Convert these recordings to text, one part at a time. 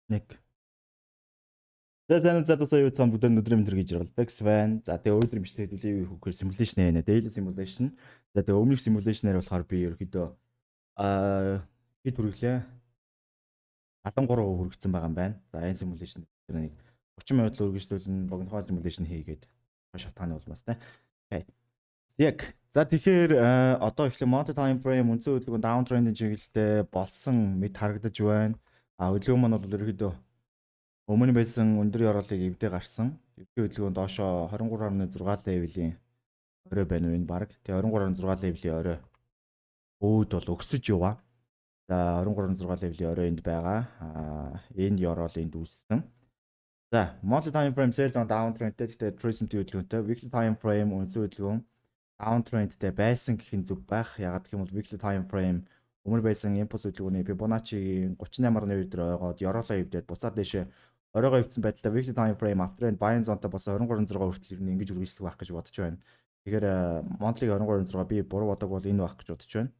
Нэг. За сайн за тусаа юу цаан бүгд өдрийн өдөр гэж ярил. Bex van. За тэгээ өдөр биш тэгээд үлээ юу хөөхөр simulation нэ. Daily simulation. За тэгээ өмнөх simulation-аар болохоор би ерөөдөө хэд хүргэлээ 73% хүргэсэн байгаа юм байна. За энэ simulation дээр нэг 30 минут л үргэлжлүүлэн богинохоо simulation хийгээд шалтгааны улмаас тэ. Окей. Яг. За тэгэхээр одоо эхлээ monthly time frame үндсэн хөдөлгөөн downtrend-ийн чиглэлтэй болсон мэд харагдаж байна. Хөдөлгөөн маань бол ерөөдөө өмнө байсан өндөр ёроолыг эвдээ гарсан. Ерөнхий хөдөлгөөн доошоо 23.6 левелийн орой байна уу энэ баг. Тэгээ 23.6 левелийн орой өөд бол өксөж яваа. За 23.6 левелийн орой энд байгаа. Энэ ёроол энд үүссэн. За monthly time frame sales on downtrendтэй гэхдээ tourism хөдөлгөөнтэй weekly time frame үндсэн хөдөлгөөн downtrendтэй байсан гэх нь зүг байх. Ягаад гэх юм бол weekly time frame өмнө байсан импульс хөдөлгөөний Fibonacci-гийн 38.2 дээр ойгоод ёроолоо эвдээд буцаад дэше оройгоо өвдсөн байдлаа weekly time frame uptrend buying zone-тай бас 23.6 хүртэл ирнэ ингэж үргэлжлэх байх гэж бодож байна. Тэгэхээр monthly 23.6 би буруу бодог бол энэ байх гэж бодож байна.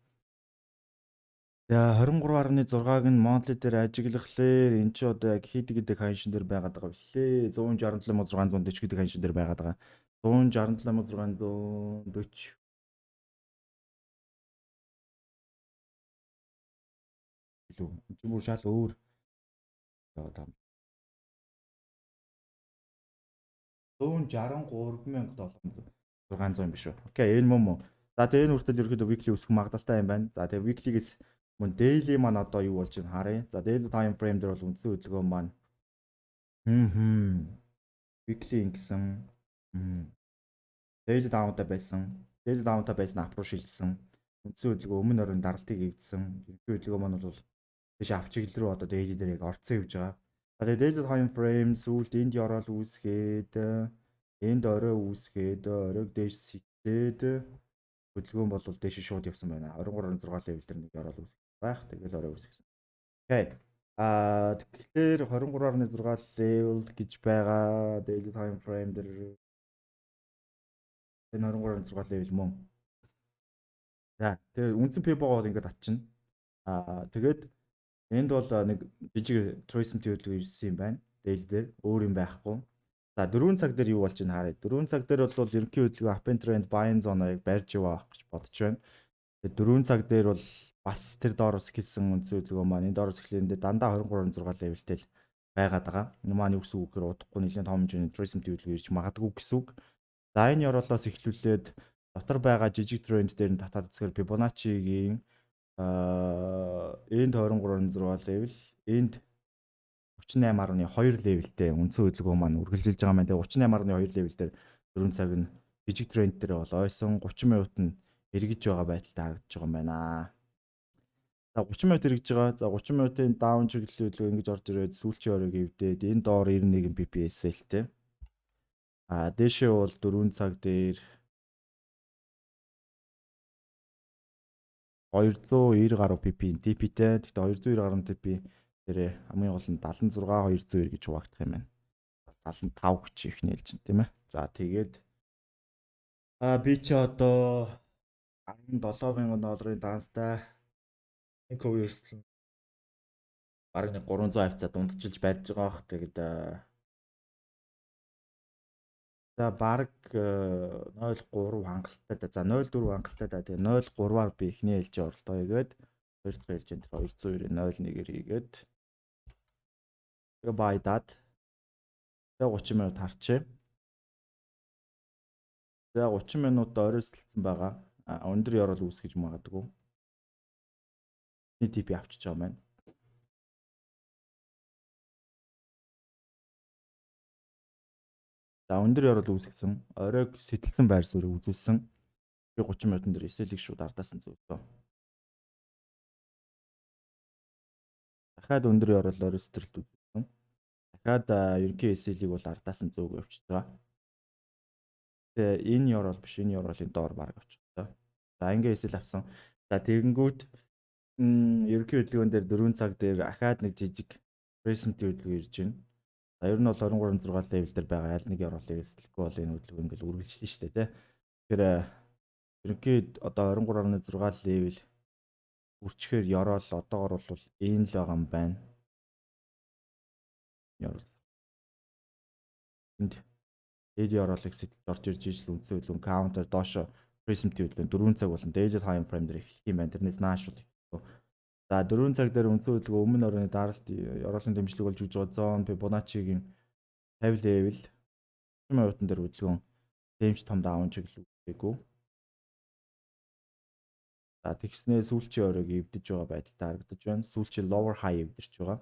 За 23.6-г нь monthly дээр ажиглахлаар эн чи одоо яг хийдэг гэдэг ханшин дээр байгаад байгаа билээ. 167.640 гэдэг ханшин дээр байгаад байгаа. 167.640 илүү. Энд чинь бүр шал өөр яваад байгаа. 163,700 юм биш үү? Окей, энэ мөн. За тэгээ энэ хүртэл ерөөдөө weekly өсөх магадлалтай юм байна. За тэгээ weekly-гээс мөн daily маань одоо юу болж байна харъя. За daily time frame дээр бол үндсэн хөдөлгөөн маань weekly ингэсэн daily down-тай байсан. Daily down-тай байсан апруу шилжсэн. Үндсэн хөдөлгөөн өмнө орон даралтыг эвдсэн. Ерөнхий хөдөлгөөн маань бол тийш авчиглал руу одоо daily дээр яг орцсон явж байгаа. За тэгээ daily time frame сүүлд энд ёроол үүсгээд энд орой үүсгээд оройг дээш сэтээд хөдөлгөөн бол дээш шууд явсан байна. 23.6 левел дээр нэг ёроол үүсэх байх. Тэгэл орой үүсгэсэн. Окей. Тэгэхээр 23.6 level гэж байгаа daily time frame дээр энэ 23.6 level мөн. За тэгээ үндсэн PBO бол ингээд атчихна. Тэгээд энд бол нэг жижиг tourism хөдөлгөөн ирсэн юм байна. Daily дээр өөр юм байхгүй. За 4 цаг дээр юу болж байна харъя. 4 цаг дээр бол ерөнхий хөдөлгөөн up trend buying zone-ыг барьж явах гэж бодож байна. Тэгээд 4 цаг дээр бол бас тэр доороос эхэлсэн үндсэн хөдөлгөөн маань энэ доороос эхлэндээ дандаа 23.6 левелтэй л байгаад байгаа. Энэ маань юу гэсэн үг гэхээр удахгүй нэлээд том хэмжээний tourism хөдөлгөөн ирж магадгүй гэсэн үг. За энэ ёроолоос эхлүүлээд дотор байгаа жижиг тренд дээр нь татаад үзэхээр Fibonacci-гийн энд 23.6 левел, энд 38.2 левелтэй үндсэн хөдөлгөөн маань үргэлжилж байгаа маань. Тэгээ 38.2 левел дээр 4 цаг нь жижиг тренд дээр бол ойсон 30 минут нь эргэж байгаа байдалтай харагдаж байгаа юм байна. За 30 минут эргэж байгаа. За 30 минутын даун чиглэл хөдөлгөөн ингэж орж ирээд сүүлчийн оройг эвдээд энэ доор 91 PPSL-тэй. Дээшээ бол 4 цаг дээр 290 гаруй PP TP-тэй. Гэхдээ 290 гаруй TP дээрээ хамгийн гол нь 76 290 гэж хуваагдах юм байна. 75 хүч их нээлж чинь тийм ээ. За тэгээд би чи одоо 17,000 $-ын данстай нэг хувьёслон бараг нэг 300 хавцаа дундчилж барьж байгаа бох. Тэгээд за бараг 0.3 хангалттай да. За 0.4 хангалттай да. Тэгээ 0.3-аар би эхний ээлжийн оролдоо хийгээд хоёр дахь ээлжийн дээр 290.01-ээр хийгээд тэгээ байдаад тэгээ 30 минут харчээ. Тэгээ 30 минут оройсолцсон байгаа. Өндөр ёроол үүсгэж магадгүй. Нэг тип авчиж байгаа юм байна. За өндөр ёроол үүсгэсэн. Оройг сэтэлсэн байр суурийг үзүүлсэн. Би 30 минутын дээр эсэлийг шууд ардаас нь зөвлөө. Дахиад өндөр ёроол оройстрэлт үзүүлсэн. Дахиад ерөнхий эсэлийг бол ардаас нь зөвгөө явчихж байгаа. Тэгээ энэ ёроол биш, энэ ёроолын доор баг авчих та. За ингээ эсэл авсан. За тэгэнгүүт ерөнхий хөдөлгөөн дээр 4 цаг дээр ахаад нэг жижиг present хөдөлгөөн ирж байна. За ер нь бол 23.6 level дээр байгаа аль нэг ёроолыг эслэхгүй бол энэ хөдөлгөөн ингээл үргэлжлэн штэ тий. Тэгэхээр ерөнхий одоо 23.6 level үрчхээр ёроол одоогор бол энэ л байгаа юм байна. орол. Энд AD оролыг сэтэлж орж ирж ижил үндсэн хөдөлгөөн counter доошо prism-ийн хөдөлгөөн 4 цаг болон daily time frame дээр эхлэх юм байна. Тэрнээс нааш бол. За 4 цаг дээр үндсэн хөдөлгөөн өмнө орны даралт оролцсон дэмжлэг болж үж байгаа зон Fibonacci-гийн 50 level 30 минутан дээр хөдөлгөөн дэмж том даун чиглэлгүй. За тэгснээ сүүлчийн оройг эвдэж байгаа байдалтай харагдаж байна. Сүүлчийн lower high эвдэрч байгаа.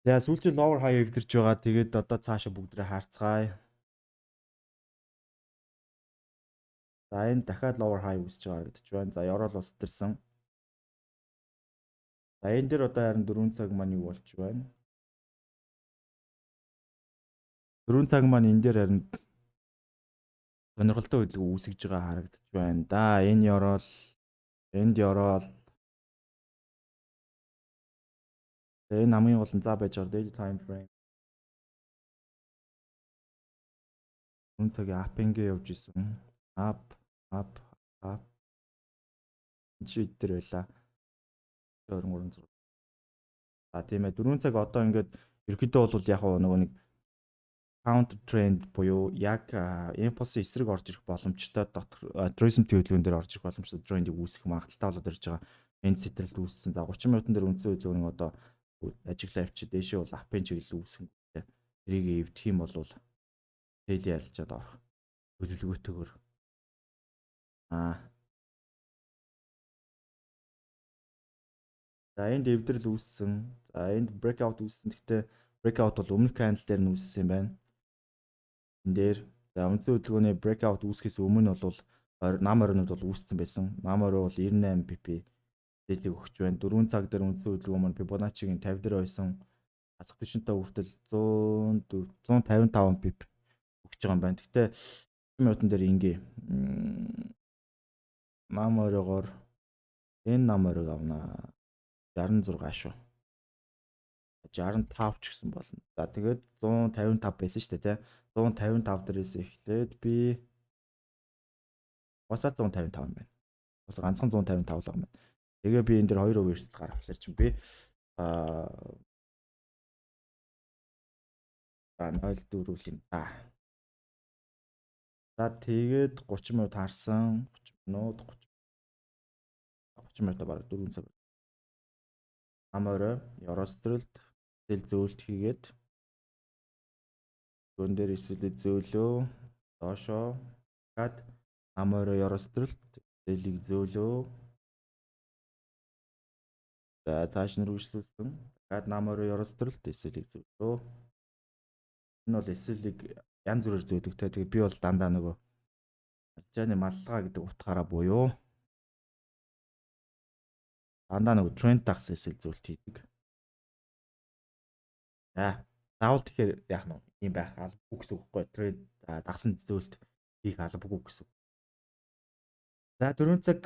За сүүлчийн lower high эвдэрч байгаа. Тэгээд одоо цаашаа бүгдрээ харцгаая. За энэ дахиад lower high үсэж байгаа харагдаж байна. За орол ус төрсэн. За энэ дээр одоо харин 4 цаг маань юу болч байна? 4 цаг маань энэ дээр харин сонирхолтой хөдөлгөөн үүсгэж байгаа харагдаж байна. Да энэ орол энд орол. Тэгээ энэ хамгийн гол нь за байж байгаа daily time frame. 4 цагийн up-ингээ явж исэн. Up. Чи дээр байла. 23. За тийм ээ 4 цаг одоо ингээд ерөөхдөө бол яг нөгөө нэг counter trend буюу яг impulse эсрэг орж ирэх боломжтой дотор tourism төлөвлөгөөн дээр орж ирэх боломжтой трендийг үүсгэх магадaltaй болоод ирж байгаа. Энд сэтрэлт үүссэн. За 30 минутан дээр үндсэн хөдөлгөөнийг одоо ажиглаа авчи дээшээ бол апын чиглэл үүсгэнтэй. Тэрийг эвдэх юм бол daily ярилцаад орох төлөвлөгөөтэйгөр. За энд эвдрэл үүссэн. За энд breakout үүссэн. Гэхдээ breakout бол өмнөх candle дээр нь үүссэн юм байна. Энд дээр за үндсэн хөдөлгөөний breakout үүсгэхээс өмнө бол нам орнууд бол үүссэн байсан. Нам орой бол 98 pp зээлийг өгч байна. 4 цаг дээр үндсэн хөдөлгөөн маань Fibonacci-гийн 50 дээр байсан. Хасах түвшинтэй хүртэл 155 pip өгч байгаа юм байна. Гэхдээ 10 минутан дээр ингээ нам оройгоор энэ нам оройг авнаа. 66 шүү. 65 ч гэсэн болно. За тэгээд 155 байсан шүү дээ, тий. 155 дээрээс эхлээд би усаа 155 юм байна. Ус ганцхан 155 л байгаа юм байна. Тэгээ би энэ дэр 2 overst гаргахлаар чинь би 0.4 үл юм да. За тэгээд 30 минут харсан. 30 минут бараг 4 цаг. Аморой Eurosтрэлд зээл зөөлт хийгээд гон дээр эсэлээ зөөлөө доошоо гад аморой Eurosтрэлд зээлийг зөөлөө. За цааш нь үргэлжлүүлсэн. Гад наморой Eurosтрэлд эсэлийг зөөлөө. Энэ бол эсэлийг янз бүрээр зөөдөг те. Тэгээ би бол дандаа нөгөө арчааны маллага гэдэг утгаараа буюу дандаа нөгөө тренд дагс эсэл зөөлт хийдэг. За заавал тэгэхээр яах нь юм байх албагүй гэсэн үг байхгүй. Тренд дагсан зөөлт хийх албагүй гэсэн. За 4 цаг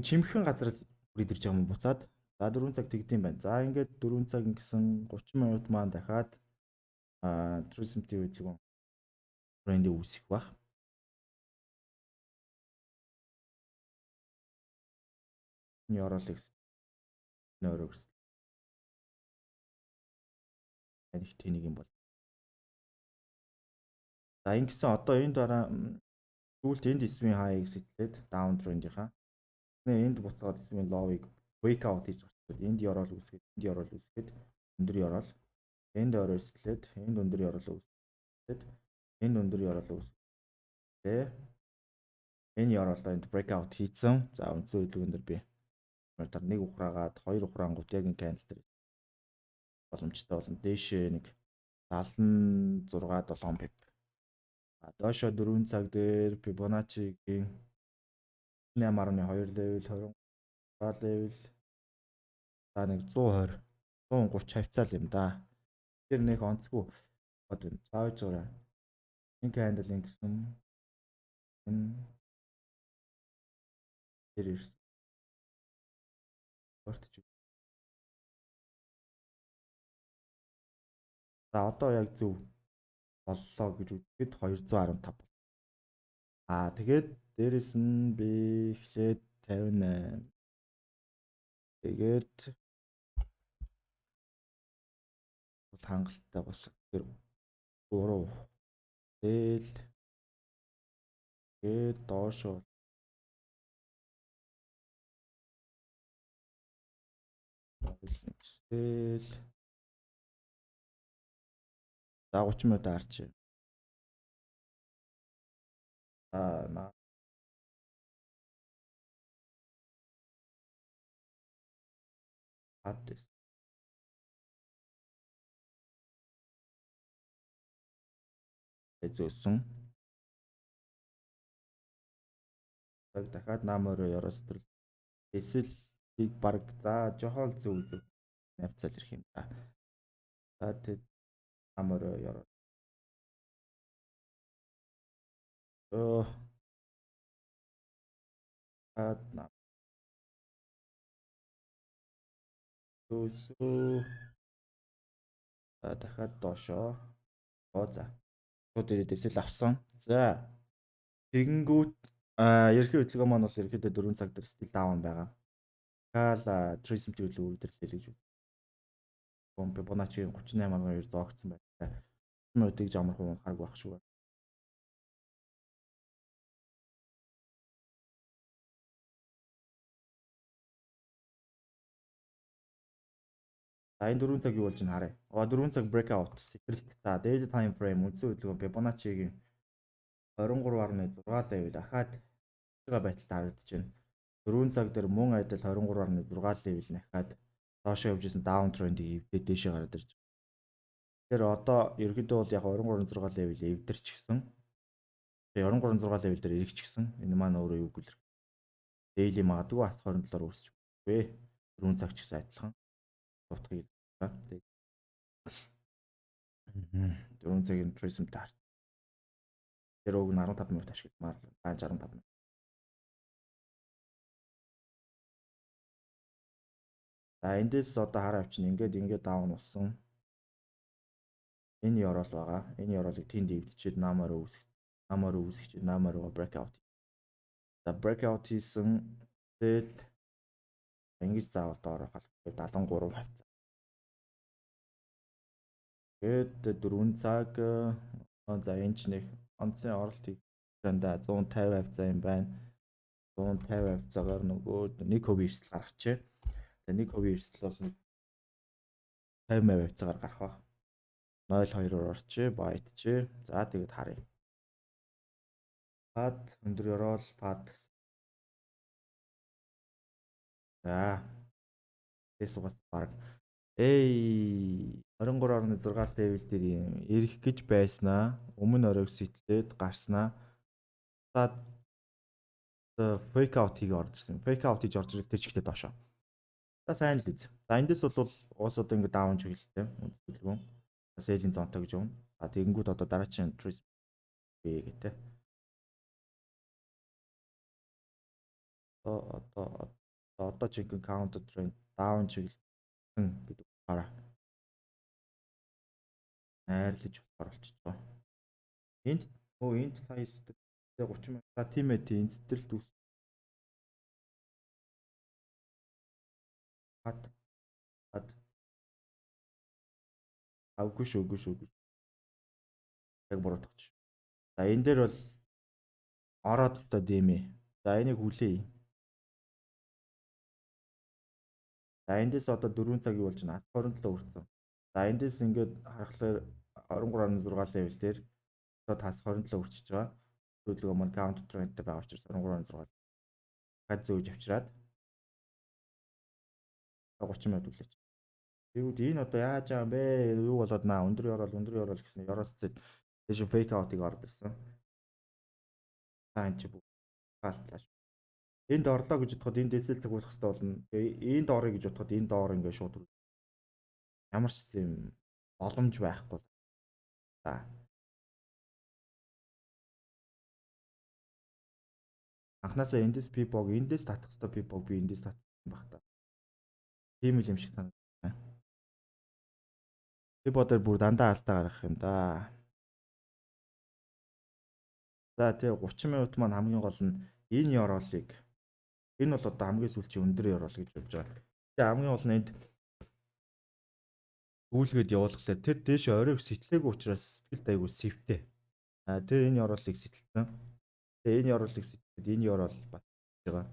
чимхэн газар хүрээд ирж байгаа юм буцаад. За 4 цаг тэгдэм байна. За ингээд 4 цаг гэсэн 30 минут маань дахиад tourism-ийн хөдөлгөөн трендийг үүсгэх баг. Энэ оролыг нөрөгс. Их тэнийг юм бол. За ингэсэн одоо энэ дараа сүүлд энд эсвийн хаяг сэтлээд даун трендийнхаа. Энд буцаад эсвийн ловыг break out хийж гарчаад энд орол үүсгээд энд орол үүсгээд өндөр орол энд орол сэтлээд энд өндөр орол үүсгээд энд өндөр орол үүсгээд энэ оролдоо энд break out хийцэн. За үндсэн хөдөлгөөн дээр би тэр нэг ухраагаад хоёр ухраангууд яг энэ candle дээр боломжтой болно. Дээшээ нэг 76 7 pip. Доошо 4 цаг дээр Fibonacci-гийн 8.2 level 20 level за нэг 120 130 хавцаал юм да. Тэр нэг онцгүй бод байна. Зааж байгаа. Энэ candle ингэсэн энэ тэр ирсэн. Ортч. За одоо яг зөв боллоо гэж үзэхэд 215. Тэгээд дээрэс нь би эхлээд 58. Тэгээд хангалттай бос. Тэр 3 тэл гээд доош тэл за 30 минут арч. На хат зөөсөн. Дахиад намаараа яростол эсэлийг баг за жоохон зөв навцал ирэх юм да. За тэг намаараа яроо. На зөөсөө дахиад доошоо. За. Шууд ирээд эсэл авсан. За. Тэгэнгүүт ерхий хөдөлгөөн маань бол ерхийдөө 4 цаг дээр стил даун байгаа. Кала Трисм төлөв үйлдвэрлэлээ гэж үү. Фибоначчи 38.2 зоогдсон байна. Минутыг жамархан унахаг байх шүү. За энэ 4 цаг юу болж байна харъя. 4 цаг breakout секрет. За daily time frame үндсэн хөдөлгөөн Fibonacci-гийн 23.6 давил ахаад байгаа байдалтай харагдаж байна. 4 цаг дээр мөн адил 23.6 левел нахаад доошоо явж исэн даун трендийг эвдээд дээшээ гараад ирж байна. Тэгэхээр одоо ерөнхийдөө бол яг 23.6 левел эвдэрч гисэн. 23.6 левел дээр ирэх ч гисэн. Энэ маань өөрөө юу гэлэр. Daily магадгүй ас 27-оор үүсч байна. 4 цаг ч гэсэн адилхан. Утгыг. Тэгээд 4 цагийн Prism тарт. Тэр уг нь 15 минут ашигламаар байна. 65 минут. За эндээс одоо хараа авчин ингээд даун болсон. Энэ ёроол байгаа. Энэ ёроолыг тэнд эвдчихэд намаар үүсгэж намаар breakout. За breakout хийсэн тэл ингэж заавал доороо халахгүй 73 хавцаа. Тэгээд 4 цаг за энэ ч нэг онцгийн оролт хийх дандаа 150 хавцаа юм байна. 150 хавцаагаар нөгөө 1% эрсдэл гаргачихэ. Тэгээ 1% эрсдэл бол 50% хавцаагаар гарах ба. 0.2-оор орчээ, байтчээ. За тэгээд харъя. Пад өндөр ёроол пад. За. Тэс угаас баг 23.6 левел дээр ирэх гэж байснаа өмнө оройг сэтлээд гарснаа цаад fake out хийгээ орж ирсэн. Fake out хийж орж ирэх тэр чигтээ доошоо. За сайн л биз. За эндээс бол уус одоо ингэ даун чиглэлтэй үнэлгүүн. Селийн зонтой гэж юм. А тэгэнгүүт одоо дараагийн trace гэдэг. Одоо чиглэн counter trend даун чиглэлсэн гэдэг утгаараа найрлаж болохоор болчих жоо. Энд сая 30 минут тийм ээ энд дээр л дүүс. Хад аггүй шүү. Яг буруутгач. За энэ дээр бол ороод л та дэмэ. За энийг хүлээе. За эндээс одоо 4 цаг юу болж байна? 27 хүрсэн. За эндээс ингээд харахаар 23.6 левел дээр одоо тас 27 хүрчихэж байгаа. Хөдөлгөөн маань counter trendтэй байгаа учраас 23.6 гад зөөж авчираад 30 минут үлээч. Тэгвэл энэ одоо яаж байгаа юм бэ? Юу болоод наа өндөр ёроол гэсэн ёроос тийш fake out-ыг орд ирсэн. Таан чи хаалтлааш. Энд орлоо гэж бодоход энд эсэл тагуулах хэрэгтэй болно. Энд орё гэж бодоход энэ доор ингээд шууд ямар ч тийм боломж байхгүй. За. Анхнаасаа эндээс пипог эндээс татах хэрэгтэй пипог би эндээс татсан баг та. Тийм л юм шиг санагдана. Пиподоор бүр дандаа алдаа гаргах юм да. За тэгээ 30 минут маань хамгийн гол нь энэ ёроолыг энэ бол одоо хамгийн сүүлчийн өндөр ёроол гэж явж байгаа. Тэгээ хамгийн гол нь энд Гүйлгээд явуулахлаар тэр дээш оройг сэтгэлээгүй учраас сэтгэлд айгүй сэвтэй. Тэгээ энэ ёроолыг сэтэлсэн. Тэгээ энэ ёроолыг сэтэлээд энэ ёроол батж байгаа.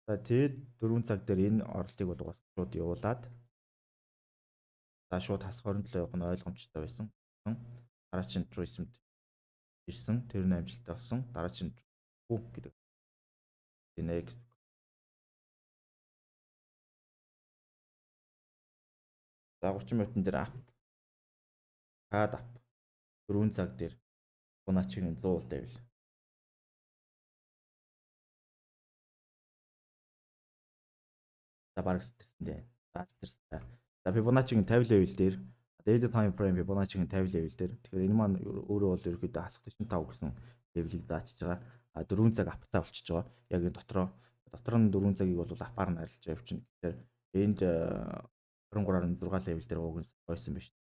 За тэгээд 4 цаг дээр энэ орлыг бол угаас шууд явуулаад за шууд хас 27 явах нь ойлгомжтой байсан. Дараагийн туризмд ирсэн. Тэр нь амжилттай болсон. Дараагийн бүх гэдэг. Next. За 30 минутын дээр ап. Кад ап. 4 цаг дээр Fibonacci-гийн 100 тавил. За баг сэтэрсэн дээ. За сэтэрсэн. За Fibonacci-гийн 50 level дээр daily time frame Fibonacci-гийн 50 level дээр. Тэгэхээр энэ маань өөрөө бол ерөөхдөө хасах 45 гэсэн level-ийг заачиж байгаа. 4 цаг аптай болчихж байгаа. Яг энэ дотор нь 4 цагийг бол апаар нь арилж явчихна. Тэгэхээр энд 23.6 level дээр ууг нь ойсон байна шүү.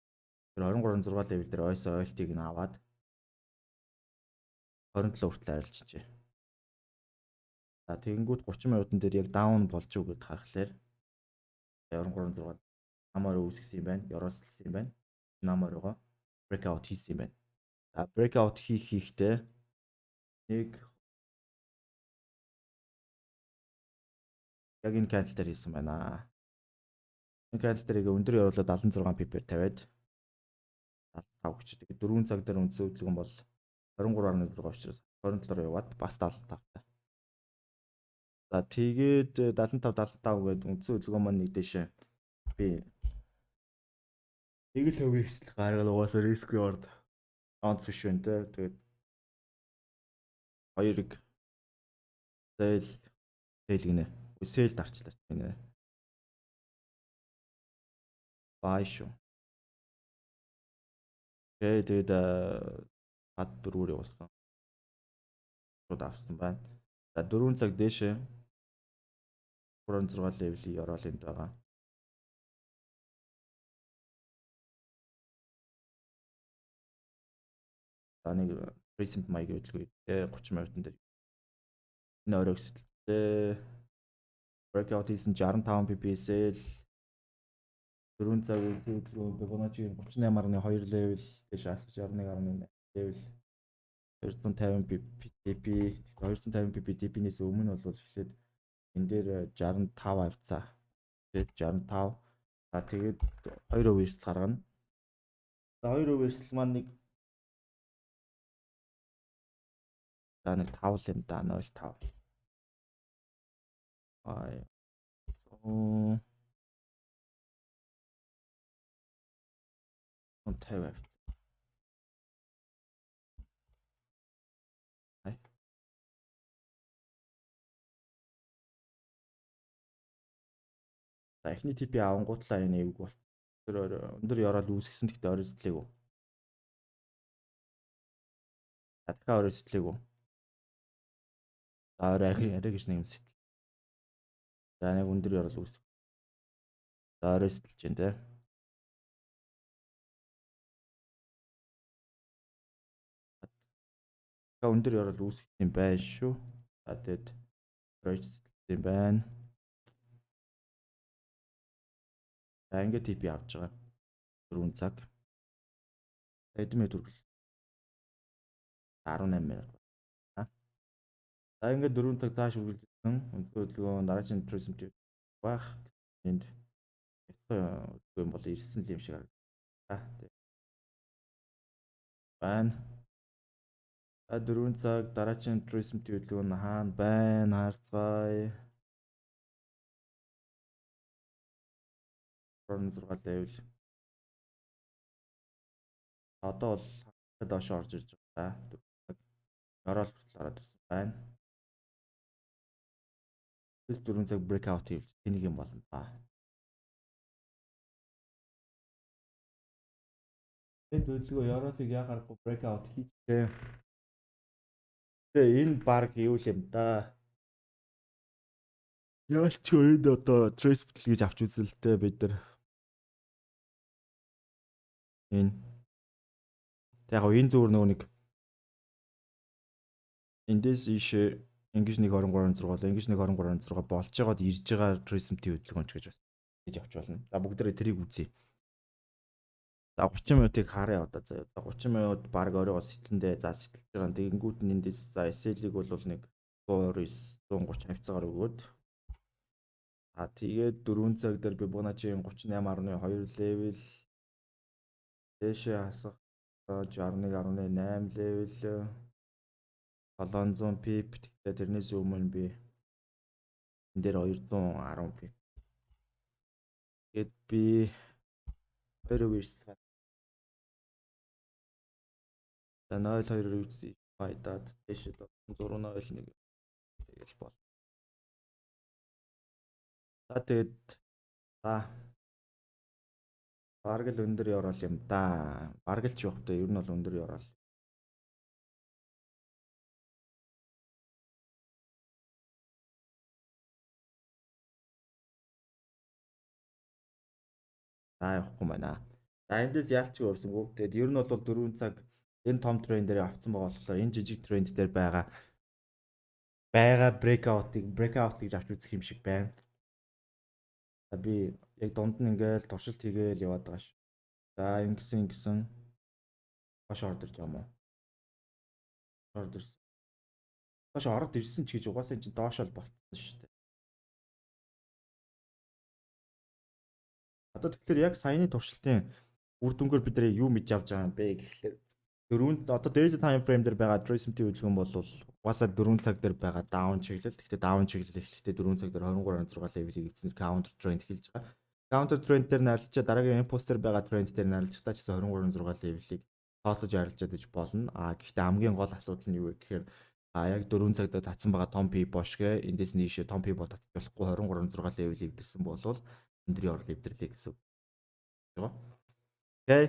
Тэр 23.6 level дээр ойсон ойлтыг нь аваад 27 хүртэл арилжжээ. За тэгэнгүүт 30 минутын дээр яг даун болж юу гэдээ харахаар 23.6 намаар үүсгэсэн юм байна. Ёроосэлсэн юм байна. Намаар байгаа. Breakout хийсэн юм байна. За breakout хийхдээ нэг яг энэ candle дээр хийсэн байна. Энэ candle дээрийг өндөр явуулаад 76 pip-ээр тавиад 75 гэж. Тэгээд 4 цаг дээр үндсэн хөдөлгөөн бол 23.6 учраас 27-оор яваад бас 75 та. За тэгээд 75 гээд үндсэн хөдөлгөөн маань нэг дэшээ би нэг л хувийн хэсэл гаргал угаасаа риск reward онц биш байна те. Тэгээд хоёрыг sell гинэ. Sell дарчлаа гинэ. Buy шүү. Тэгээд бад дөрвөр явуулсан. Шууд авсан байна. За 4 цаг дээшээ 36 левлийн ёроол энд байгаа. За нэг recent маягийн хөдөлгөөн 30 минутын дээр энэ оройг сэтэлтэй breakout хийсэн 65 pps-эл 4 цаг хөдөлгөөн Fibonacci 38.2 level дэш асах 61.8 level 250 pp 250 pp dp-нээс өмнө бол эхлээд энэ дээр 65 авцаа. Тэгээд 65. За тэгээд 2 reversal гаргана. За 2 reversal маань нэг за нэг 5 л юм да 0.5. Аа. 50 авцаа. За эхний TP авангуутлаа энэ эвг бол тэр өндөр ёроол үүсгэсэн гэхдээ орой сэтлээгүй. За дахиад орой сэтлээгүй. За орой арай гэж нэг юм сэтэл. За нэг өндөр ёроол үүсгэх. За орой сэтэлж байна те. За өндөр ёроол үүсгэсэн байх шүү. За тэгэд орой сэтэлсэн байна. За ингээд TP авч байгаа. 4 цаг. Эдэн минут хүргэл. 18 минут. За ингээд 4 цаг цааш үргэлжлүүлсэн. Өндөр хөдөлгөөн дараагийн tourism байх. Энд хөдөлгөөн бол ирсэн юм шиг харагдаа. Байна. За 4 цаг дараагийн tourism хөдөлгөөн хаана байна? Харцгаая. 36 level. Одоо бол доош орж ирж байгаа. 4 цаг. Орол хүртэл ороод ирсэн байна. 4 цаг breakout хийвэл тэнийг юм болно ба. Энэ хөдөлгөөн Европыг яхаарахгүй breakout хийчихээ. Тэгээ энэ баг юу юм да. Яалч энд одоо trace бүтэл гэж авч үзэлтэй бид нар. Энэ. Яг энэ зүгээр нөгөө нэг эндээс ийшээ ингэж нэг 23.6 бол ингэж нэг 23.6 болж байгаад ирж байгаа trace хөдөлгөөнч гэж бас гэж явж болно. За бүгдээрээ тэрийг үзье. За 30 минутыг харъя одоо заяа. За 30 минут баг оройгоо сэтгэндээ за сэтгэж байгаа. Тэгэнгүүт нь эндээс за SL-ийг бол нэг 129 130 хавцаагаар өгөөд тэгээд 4 цаг дээр Fibonacci 38.2 левел дээшээ хасах 61.8 левел 700 пип тэгэхээр тэрнээс өмнө би энэ дээр 210 пип. Тэгэд би 2 үрсэлгээ. За 0.2 үрсэлгээ байдаад дээшээ 601 тэгэл бол. За тэгэд за бараг л өндөр яваал юм да. Бараг л ч явах та ер нь бол өндөр яваал. За явахгүй байна. За эндээс яалч өөрсөнгөө. Тэгэд ер нь бол 4 цаг энэ том тренд дээр авцсан байгаа болохоор энэ жижиг тренд дээр байгаа breakout гэж авч үзэх юм шиг байна. За би яг дунд нь ингээл туршилт хийгээл яваад байгаа ш. За ингэсэн хаш ордерж юм уу? Ордерс. Хаш ороод ирсэн ч гэж угаасаа энэ чинь доош л болчихсон шүү дээ. Одоо тэгэхээр яг саяны туршилтын үр дүнгээр бид нэр юу мэдж авч байгаа юм бэ гэхлээр дөрөв одоо daily time frame дээр байгаа Trace-ийн хөдөлгөөн бол угаасаа 4 цаг дээр байгаа down чиглэл. Гэхдээ down чиглэл эхлэхдээ 4 цаг дээр 23.6 level-ийг эзнэр counter trend эхэлж байгаа. Counter trend дээр нарилчаа дараагийн impulse дээр байгаа trend дээр нарилчдаа ч гэсэн 23.6 level-ийг тооцож арилжаад иж болно. Гэхдээ хамгийн гол асуудал нь юу вэ гэхээр яг 4 цаг дээр татсан байгаа том P бошгэ эндээс нийшээ том P бол татчих болохгүй 23.6 level-ийг эвдэрсэн болвол өндөр явал эвдэрлээ гэсэн. Окей.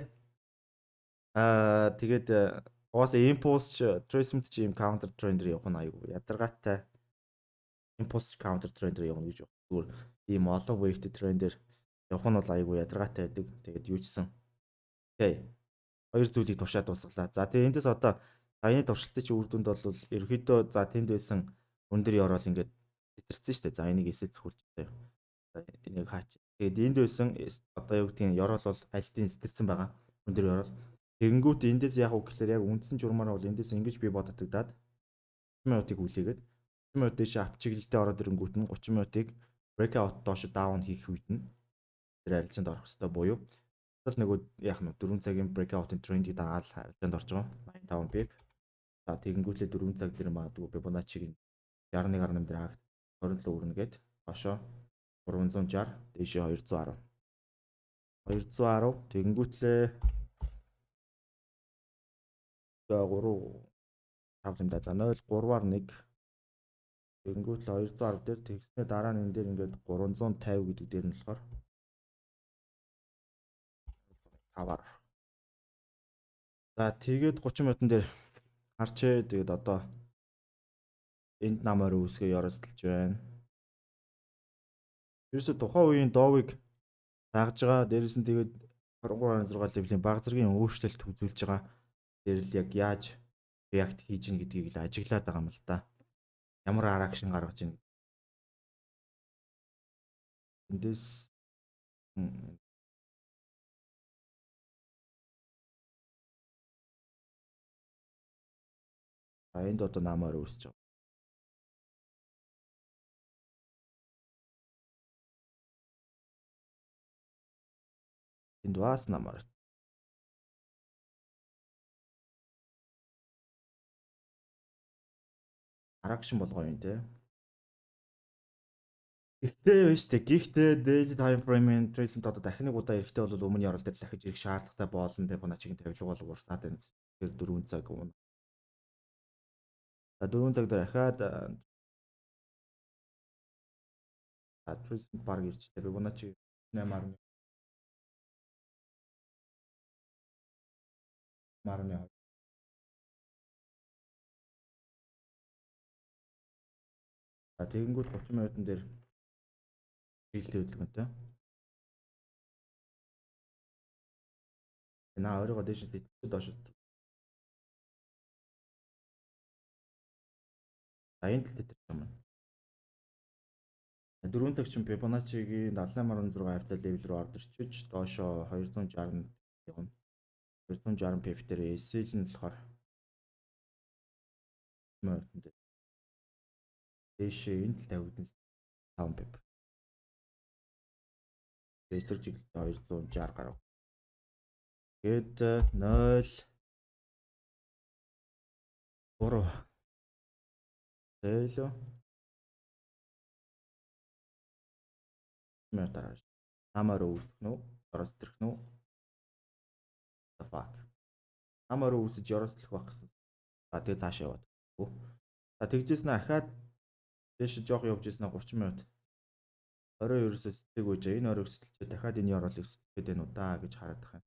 Тэгээд угаасаа impulse Trace-д чи юм counter trend-ээр явах нь аюу ядаргаатай. Impulse counter trend-ээр явна гэж байна. Зүгээр ийм олон weight trend-ээр явах нь бол аюу ядаргаатай байдаг. Тэгээд юу чсэн. Окей. Хоёр зүйлийг тушаад дуусгалаа. За тэгээд эндээс одоо саяны туршилтын чинь үр дүнд бол ерөөхдөө за тэнд байсан өндөр яваал ингээд тэтэрсэн шүү дээ. За энийг эсэл зөвхөлжтэй. За энийг хаач. Тэгээд энд байсан одоо юу гэдгийг яваал бол альтын тэтэрсэн байгаа. Өндөр яваал. Тэгэнгүүт эндээс яг уу гэхэлэр яг үндсэн журмаараа бол эндээс ингэж бий бодогдоод 30 минутыг үлээгээд 30 минут дэше апчиглэлтэй ороод ирэнгүүт нь 30 минутыг breakout доош down хийх үед нь тэр арилжаанд орох хэвээр буюу бас нөгөө яг нь 4 цагийн breakout-ын трендийг дагаад арилжаанд орж байгаа 85 pip. За тэгэнгүүтлээ 4 цаг дээр магадгүй Fibonacci-г 61.8 дээр хаагт 27 өрнө гээд доошоо 360 дээшээ 210 тэгэнгүүтлээ 3 5 юм да. За 0.3-аар 1 тэгэнгүүт л 210 дээр тэгснээр дараа нь энэ дээр ингээд 350 гэдэг дээр нь болохоор 5-аар. За тэгээд 30 минутан дээр харчээ. Тэгээд одоо энд намаар үүсгээ ярилцлж байна. Ерөөсө тухайн үеийн доовыг дагж байгаа. Дээрээс нь тэгээд 23.6 левлийн баг зэргийн өөрчлөлт үзүүлж байгаа. Тэр л яг яаж react хийж гин гэдгийг л ажиглаад байгаа юм л да. Ямар аракшн гаргаж ийн. Эндээс энд одоо намаар үүсэж байгаа. Энд бас намаар. Аракшн болгоо юм те. Гэхдээ биш үү. Гэхдээ daily time frame-ийн Trace-д одоо дахин нэг удаа эрэхтэй бол өмнө ярал дээр дахиж ирэх шаардлагатай болно. Fibonacci-гийн тавилга бол урсаад байна гэсэн. Тэр 4 цаг өмнө. За 4 цаг дээр дахиад Trace баг ирж тэ Fibonacci 8.2 марны. За тэгэнгүүт 30 минутан дээр хийлтэй хөдөлгөөнтэй. Наа өөрийгөө дээш нь доош. За энэ тал дээр юм. 4 цаг чинь Fibonacci-гийн 78.6 хавцаа левел рүү орж ирчиж доошоо 260 явна. 260 пип дээр SL нь болохоор мөрөнд дэшээ энэ тал тавигдана 5 пип. Дэсэр чиглэлд 260 гарав. Гээд 0 3 зөөлөө метр намаар үүсэх нү ороос төрөх нү fuck намаар үүсэж ороос төрөх байх гэсэн. Тэгээ цааш яваад. За тэгжээс нэ ахаад дэше жоох явж ирсэн 30 минут. Орой ерөөсөө сэтгээгүйж энэ оройг сэтэлчээ дахиад энэ яроолыг сэтэлгээд байна уу да гэж хараад байгаа юм.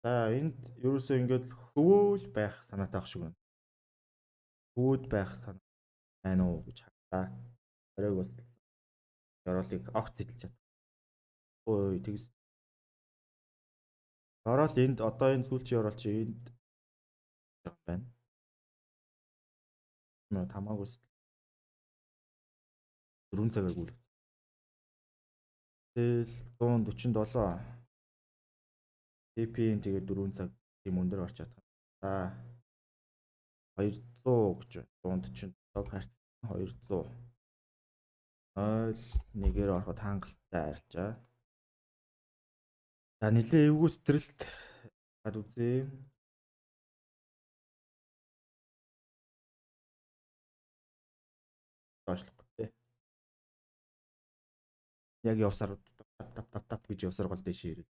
За энд ерөөсөө ингээд хөвөөл байх санаатай ах шиг байна. Хөвөөд байх санаа байна уу гэж хараа. Оройг бас яроолыг огт сэтэлж чад. Ой тэгс. Ороод энд одоо энэ сүүлчийн яроол чи энд байна. Нөө тамаагүй 4 цагаар гүйлэх. Тэгэл 147 TP-ийн тэгээд 4 цаг тийм өндөр орч чадах. За 200 гэж байна. 100 чинь тог харц 200. Ойл нэгээр ороход хангалттай арилжаа. За нилээ эвгүй стрэлт гад үзье. Доошлох тий. Яг явсаар тап гэж явсаар гол дэше ирээ.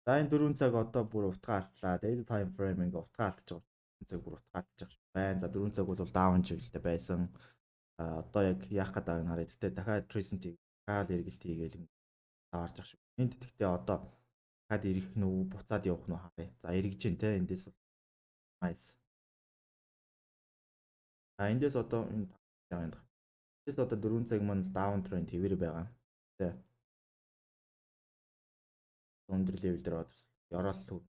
За энэ 4 цаг одоо бүр утгаа алтлаа. Daily time frame ингээ утгаа алдчих жоо. 4 цаг бүр утгаа алдчих байна. За 4 цаг бол даун чиглэлтэй байсан. Одоо яг яах гэдэг нь харъя. Гэтэ дахиад recent-ийг хаал эргэлт хийгээл таарч ах шиг. Энд тэгтээ одоо дахиад ирэх нү буцаад явах нү харъя. За эргэж гин те эндээс nice. Эндээс одоо энэ эндээс одоо 4 цаг маань даун тренд хэвээр байгаа. Тэ. Өндөр левел дээр орсон. Яроол хүү.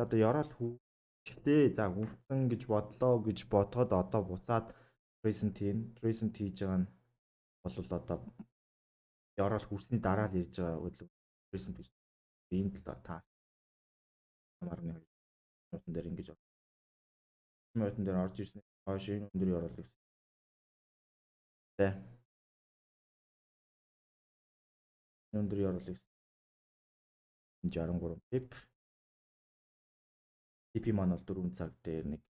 Одоо яроол хүүчтэй за хүрсэн гэж бодлоо гэж бодоход одоо буцаад recent хийж байгаа нь бол одоо яроол хүрсний дараа л ирж байгаа хөдөлгөөн recent гэж энд л та хамаар нэг минутан дээр ингэж минутан дээр орж ирсэн хойш энэ өндөр яроол гэсэн. Тэ. Өндөр яроол гэсэн. 63 пип. TP маань бол 4 цаг дээр нэг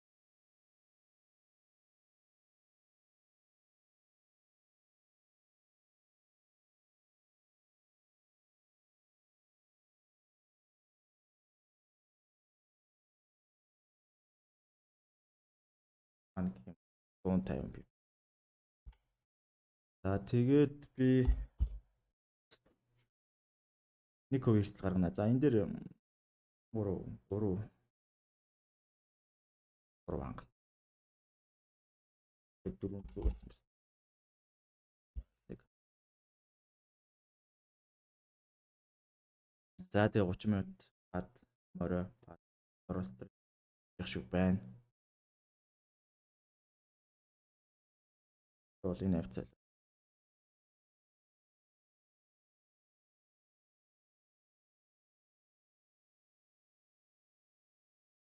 гэх юм 150 пип. За тэгээд би нэг хуваарьцал гаргана. За энэ дээр 3 ханга. 400 байсан байна. За тэгээ 30 минут хад морой ороос төрөх шиг байна. Бол энэ хавцал.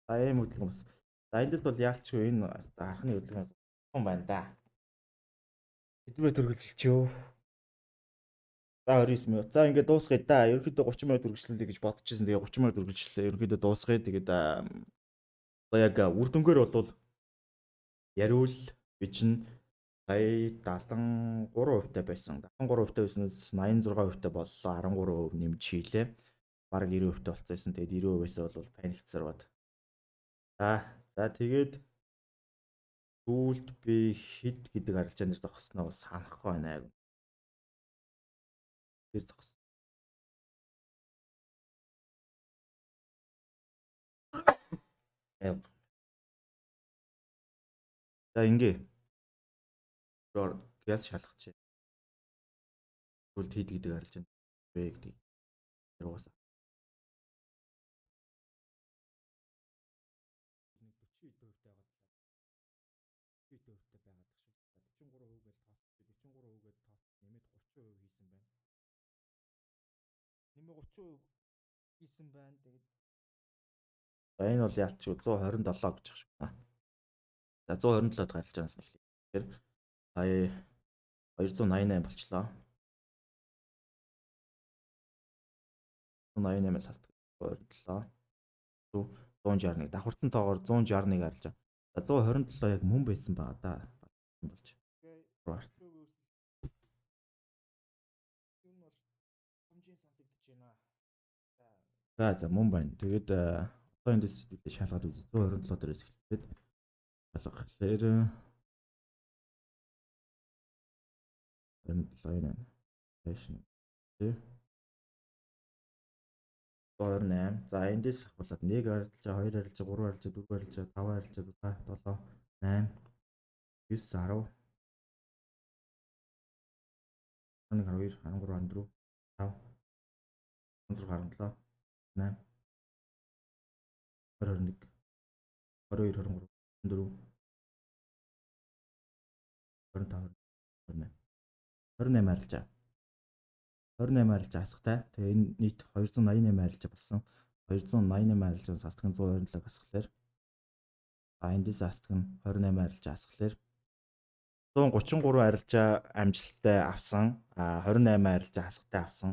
За ийм хөдөлгөөн бас. За эндээс бол яалчгүй энэ анхны хөдөлгөөн том байна да. Хэдвэ төрөлжилчөө. За 29 минут. За ингээд дуусгая да. Ерөнхийдөө 30 минут үргэлжлүүлэе гэж бодчихсон. Тэгээ 30 минут үргэлжлүүлээ. Ерөнхийдөө дуусгая. Тэгээд одоо яг үр дүнгээр бол яриул би чинь сая 73% байсан. 73% байснаас 86% боллоо. 13% нэмж хийлээ. Бараг 90% болцсон. Тэгээд 90%-ээс бол паникцсаар бод. За тэгээд сүүлд би хэд гэдэг арилжаан дээр зогссноо бас санахгүй байна. Тэр зогс. За ингээ. Газ шалгачих. Сүүлд хэд гэдэг арилжаан бэ гэдэг. Угаасаа. байгаад шүү. 43% гэж тооцсон. 43% гэж тооцсон. Нэмээд 30% хийсэн байна. Нэмээ 30% хийсэн байна. Тэгээд энэ бол яалч 127 гэж ах шүү. За 127-д гарч байгаа юм байна. Тэгэхээр сая 288 болчлоо. 188-аас салдаг 27 161 давхарцсан тоогоор 161 гарч байгаа. За 127 яг мөн байсан байгаа да. Болж. Энэ бол хэмжээ сантагдж байна. За мөн байна. Тэгээд одоо энэ дэс шалгаад үзье. 127 дээрээс эхлээд шалгах гэхээр 27 байна. Фэшн. 128. За эндээс ахуулаад 1 арилжаа, 2 арилжаа, 3 арилжаа, 4 арилжаа, 5 арилжаа, 6, 7, 8, 9, 10. 11, 12, 13, 14, 5, 16, 17, 8, 20, 21, 22, 23, 24, 25, 28 арилжаа. 28 арилжаа асахтай. Тэгээ энэ нийт 288 арилжаа болсон. 288 арилжаанаас асах нь 127 асахлаар эндээс асах нь 28 арилжаа асахлаар 133 арилжаа амжилттай авсан. 28 арилжаа асахтай авсан.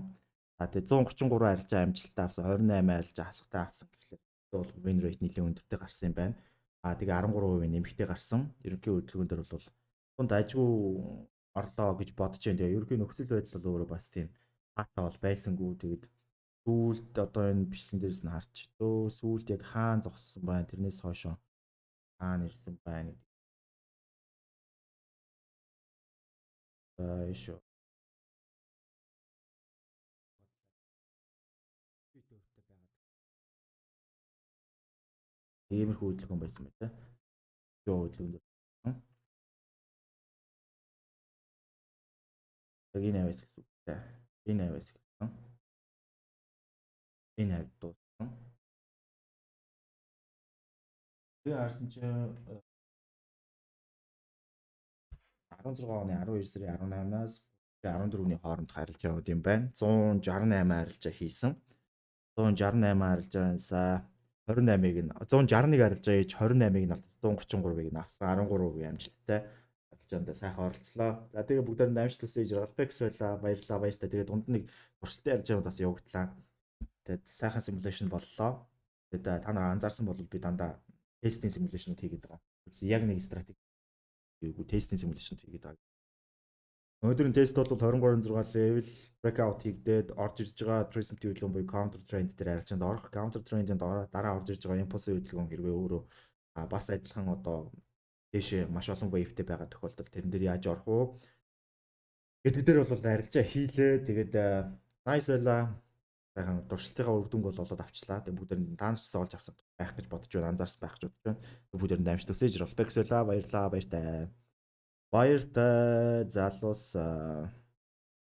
Тэгээ 133 арилжаа амжилттай авсан. 28 арилжаа асахтай авсан гэхлээр бол win rate нэлээд өндөртэй гарсан юм байна. Тэгээ 13% нэмэгтэй гарсан. Ерөнхий хөдөлгөөн дээр бол тунд ажгүй орлоо гэж бодож байна. Тэгээ ерөнхий нөхцөл байдал бол өөрөө бас тийм хатаа бол байсангүй. Тэгээд сүүлд одоо энэ бичлэг дээрс нь харч дөө сүүлд яг хаана зогссон байна. Тэрнээс хойшоо хаана ирсэн байна гэдэг. Шүү. Видеотой байгаад. Иймэрхүү хөдөлгөөн байсан байна те. Юу хөдөлгөөн. Энэ аваас гэсэн үг те. Энэ аваас гэсэн. Энэ авд дууссан. Тэгээ харсан чинь 16 оны 12 сарын 18-наас 14-ний хооронд харилцаа явууд юм байна. 168 арилжаа хийсэн. 168 арилжаанаас 28-ыг нь 161 арилжаа хийж 28-ыг нь 133-ыг нь авсан. 13% амжилттай арилжаанд сайхан оролцлоо. За тэгээ бүгдээр нь амжилт хүсье гэж Rolpex байлаа. Баярлалаа баяртай. Тэгээ дунд нэг туршилтын арилжаанууд бас явагдлаа. Тэгээд сайхан симуляшн боллоо. Тэгээд та нар анзаарсан бол би дандаа тестинг симуляшнууд хийгээд байгаа. Яг нэг стратеги тестинг симуляшн хийгээд байгаа. Өнөөдрийн тест бол 23-6 level breakout хийгдээд орж ирж байгаа Trism хөдөлгөөн буюу counter trend дээр арилжаанд орох. Counter trend-ийн дараа орж ирж байгаа impulse хөдөлгөөн хэрвээ өөрөө бас адилхан одоо дэшээ маш олон waveтэй байгаа тохиолдолд тэрэн дээр яаж орох вэ? Гэдэг дээр бол арилжаа хийлээ. Тэгээд nice байлаа. Сайхан туршилтынхаа үр дүнг бол олоод авчлаа. Тэгээд бүгд нь таанчсан олж авсан байх гэж бодож байна. Анзаарсан байх гэж бодож байна. Бүгд нь дамжт өсөж Rolpex байлаа. Баярлалаа баяртай. Баяртай залуус